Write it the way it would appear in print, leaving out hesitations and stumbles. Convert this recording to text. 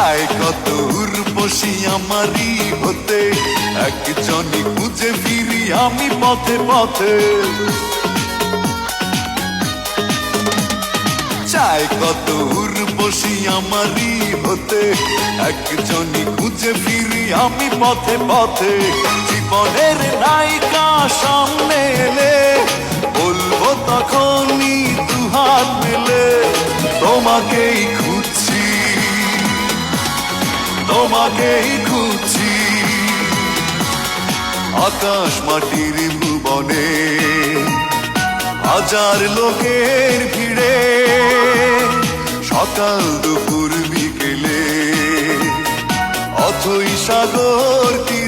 চায় কত উর্বশী আমারই হতে, একজনই খুঁজে ফিরি আমি পথে পথে। চায় কত উর্বশী আমারই হতে, একজনই খুঁজে ফিরি আমি পথে পথে। জীবনের নায়িকা সামনে এলে বলবো তখনই দুহাত মেলে, তোমাকেই খুঁজছি, তোমাকেই খুঁজছি। আকাশ মাটির ভুবনে হাজার লোকের ভিড়ে, সকাল দুপুর বিকেলে অথই সাগর তীরে।